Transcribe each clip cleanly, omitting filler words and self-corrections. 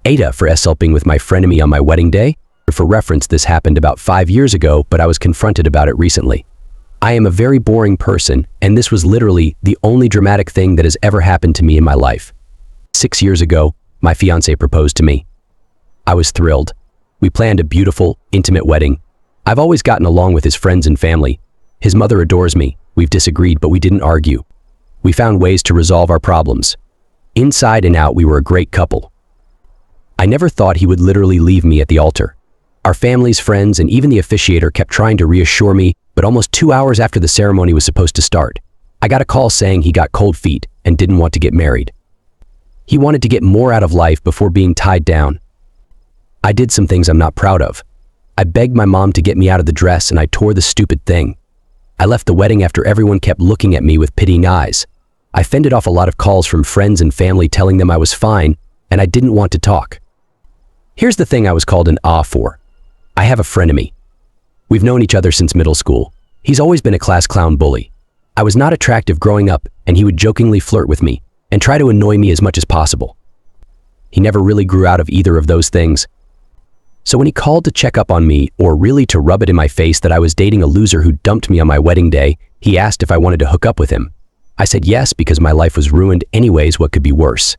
AITAH for slping with my frenemy on my wedding day. For reference, this happened about 5 years ago, but I was confronted about it recently. I am a very boring person, and this was literally the only dramatic thing that has ever happened to me in my life. 6 years ago, my fiancé proposed to me. I was thrilled. We planned a beautiful, intimate wedding. I've always gotten along with his friends and family. His mother adores me. We've disagreed, but we didn't argue. We found ways to resolve our problems. Inside and out, we were a great couple. I never thought he would literally leave me at the altar. Our families, friends, and even the officiator kept trying to reassure me, but almost 2 hours after the ceremony was supposed to start, I got a call saying he got cold feet and didn't want to get married. He wanted to get more out of life before being tied down. I did some things I'm not proud of. I begged my mom to get me out of the dress and I tore the stupid thing. I left the wedding after everyone kept looking at me with pitying eyes. I fended off a lot of calls from friends and family telling them I was fine and I didn't want to talk. Here's the thing I was called an AITAH for. I have a frenemy. We've known each other since middle school. He's always been a class clown bully. I was not attractive growing up and he would jokingly flirt with me and try to annoy me as much as possible. He never really grew out of either of those things. So when he called to check up on me, or really to rub it in my face that I was dating a loser who dumped me on my wedding day, he asked if I wanted to hook up with him. I said yes because my life was ruined anyways, what could be worse?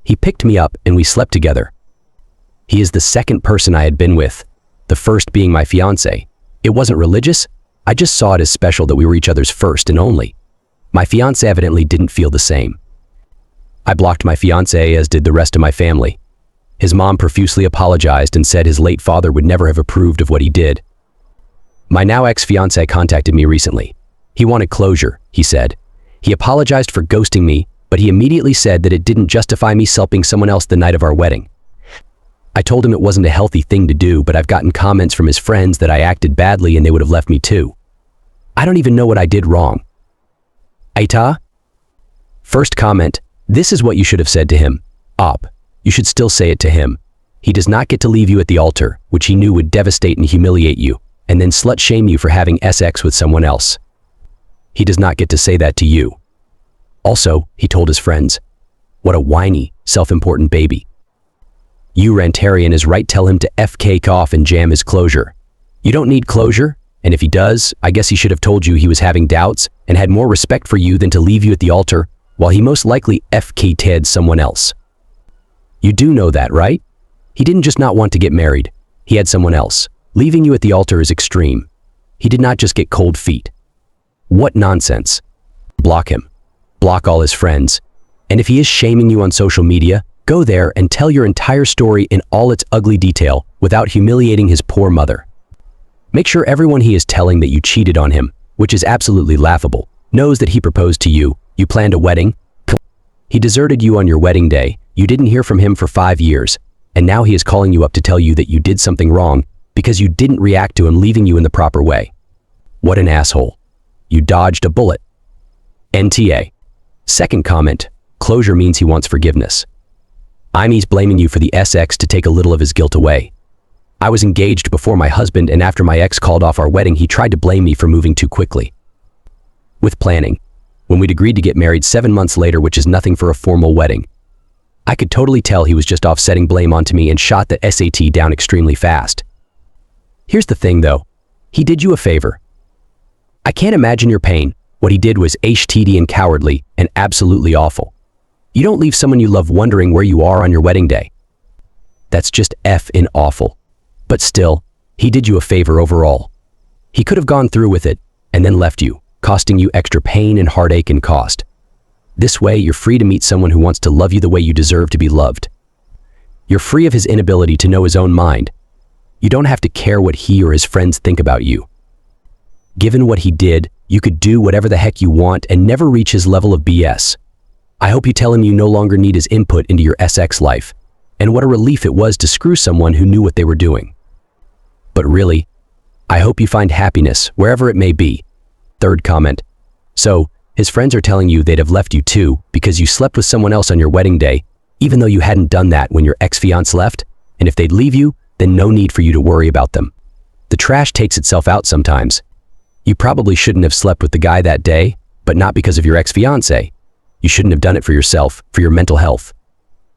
He picked me up and we slept together. He is the second person I had been with, the first being my fiancé. It wasn't religious, I just saw it as special that we were each other's first and only. My fiancé evidently didn't feel the same. I blocked my fiancé, as did the rest of my family. His mom profusely apologized and said his late father would never have approved of what he did. My now ex-fiancé contacted me recently. He wanted closure, he said. He apologized for ghosting me, but he immediately said that it didn't justify me slping someone else the night of our wedding. I told him it wasn't a healthy thing to do, but I've gotten comments from his friends that I acted badly and they would have left me too. I don't even know what I did wrong. AITAH? First comment, this is what you should have said to him. Op. You should still say it to him. He does not get to leave you at the altar, which he knew would devastate and humiliate you, and then slut-shame you for having sex with someone else. He does not get to say that to you. Also, he told his friends, what a whiny, self-important baby. You Rantarian is right, tell him to cake off and jam his closure. You don't need closure, and if he does, I guess he should have told you he was having doubts and had more respect for you than to leave you at the altar, while he most likely FK'd someone else. You do know that, right? He didn't just not want to get married. He had someone else. Leaving you at the altar is extreme. He did not just get cold feet. What nonsense. Block him. Block all his friends. And if he is shaming you on social media, go there and tell your entire story in all its ugly detail without humiliating his poor mother. Make sure everyone he is telling that you cheated on him, which is absolutely laughable, knows that he proposed to you, you planned a wedding. He deserted you on your wedding day, you didn't hear from him for 5 years, and now he is calling you up to tell you that you did something wrong because you didn't react to him leaving you in the proper way. What an asshole. You dodged a bullet. NTA. Second comment, closure means he wants forgiveness. He's blaming you for the SX to take a little of his guilt away. I was engaged before my husband, and after my ex called off our wedding, he tried to blame me for moving too quickly. With planning, when we'd agreed to get married 7 months later, which is nothing for a formal wedding, I could totally tell he was just offsetting blame onto me and shot the SAT down extremely fast. Here's the thing though, he did you a favor. I can't imagine your pain. What he did was HTD and cowardly and absolutely awful. You don't leave someone you love wondering where you are on your wedding day. That's just effing awful. But still, he did you a favor overall. He could have gone through with it and then left you, costing you extra pain and heartache and cost. This way, you're free to meet someone who wants to love you the way you deserve to be loved. You're free of his inability to know his own mind. You don't have to care what he or his friends think about you. Given what he did, you could do whatever the heck you want and never reach his level of BS. I hope you tell him you no longer need his input into your SX life, and what a relief it was to screw someone who knew what they were doing. But really, I hope you find happiness wherever it may be. Third comment. So, his friends are telling you they'd have left you too because you slept with someone else on your wedding day, even though you hadn't done that when your ex-fiancé left, and if they'd leave you, then no need for you to worry about them. The trash takes itself out sometimes. You probably shouldn't have slept with the guy that day, but not because of your ex-fiancé. You shouldn't have done it for yourself, for your mental health.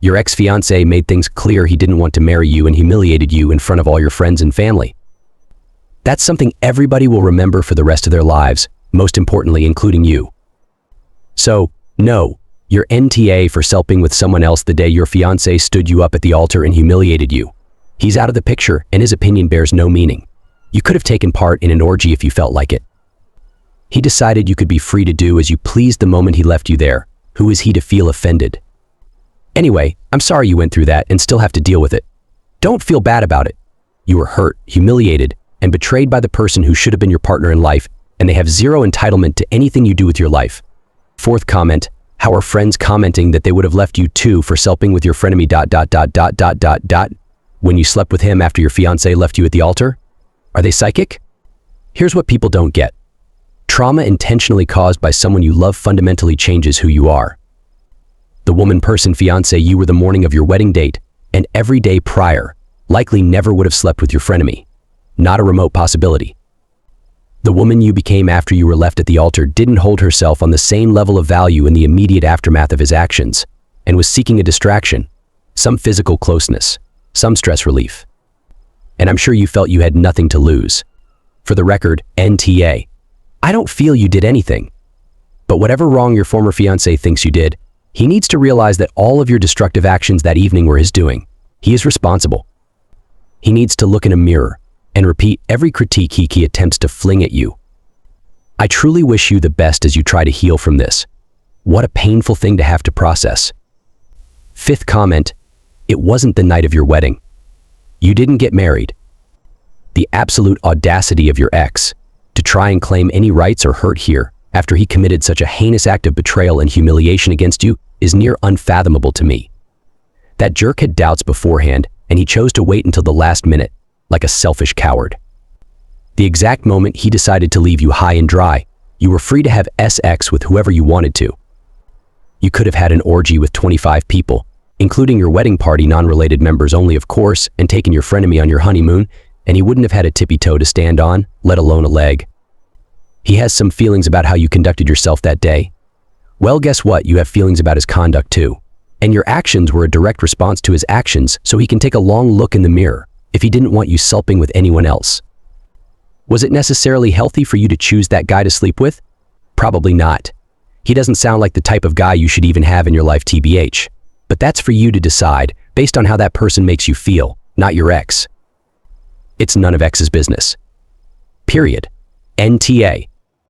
Your ex-fiancé made things clear he didn't want to marry you and humiliated you in front of all your friends and family. That's something everybody will remember for the rest of their lives, most importantly including you. So, no, you're NTA for slping with someone else the day your fiancé stood you up at the altar and humiliated you. He's out of the picture and his opinion bears no meaning. You could have taken part in an orgy if you felt like it. He decided you could be free to do as you pleased the moment he left you there. Who is he to feel offended? Anyway, I'm sorry you went through that and still have to deal with it. Don't feel bad about it. You were hurt, humiliated, and betrayed by the person who should have been your partner in life, and they have zero entitlement to anything you do with your life. Fourth comment, how are friends commenting that they would have left you too for slping with your frenemy ... when you slept with him after your fiancé left you at the altar? Are they psychic? Here's what people don't get. Trauma intentionally caused by someone you love fundamentally changes who you are. The woman-person fiancé you were the morning of your wedding date and every day prior likely never would have slept with your frenemy. Not a remote possibility. The woman you became after you were left at the altar didn't hold herself on the same level of value in the immediate aftermath of his actions and was seeking a distraction, some physical closeness, some stress relief. And I'm sure you felt you had nothing to lose. For the record, NTA. I don't feel you did anything. But whatever wrong your former fiancé thinks you did, he needs to realize that all of your destructive actions that evening were his doing. He is responsible. He needs to look in a mirror and repeat every critique he attempts to fling at you. I truly wish you the best as you try to heal from this. What a painful thing to have to process. Fifth comment, it wasn't the night of your wedding. You didn't get married. The absolute audacity of your ex to try and claim any rights or hurt here after he committed such a heinous act of betrayal and humiliation against you is near unfathomable to me. That jerk had doubts beforehand, and he chose to wait until the last minute, like a selfish coward. The exact moment he decided to leave you high and dry, you were free to have sex with whoever you wanted to. You could have had an orgy with 25 people, including your wedding party non-related members only of course, and taken your frenemy on your honeymoon, and he wouldn't have had a tippy toe to stand on, let alone a leg. He has some feelings about how you conducted yourself that day. Well, guess what? You have feelings about his conduct too. And your actions were a direct response to his actions, so he can take a long look in the mirror if he didn't want you slping with anyone else. Was it necessarily healthy for you to choose that guy to sleep with? Probably not. He doesn't sound like the type of guy you should even have in your life, TBH. But that's for you to decide based on how that person makes you feel, not your ex. It's none of X's business. Period. NTA.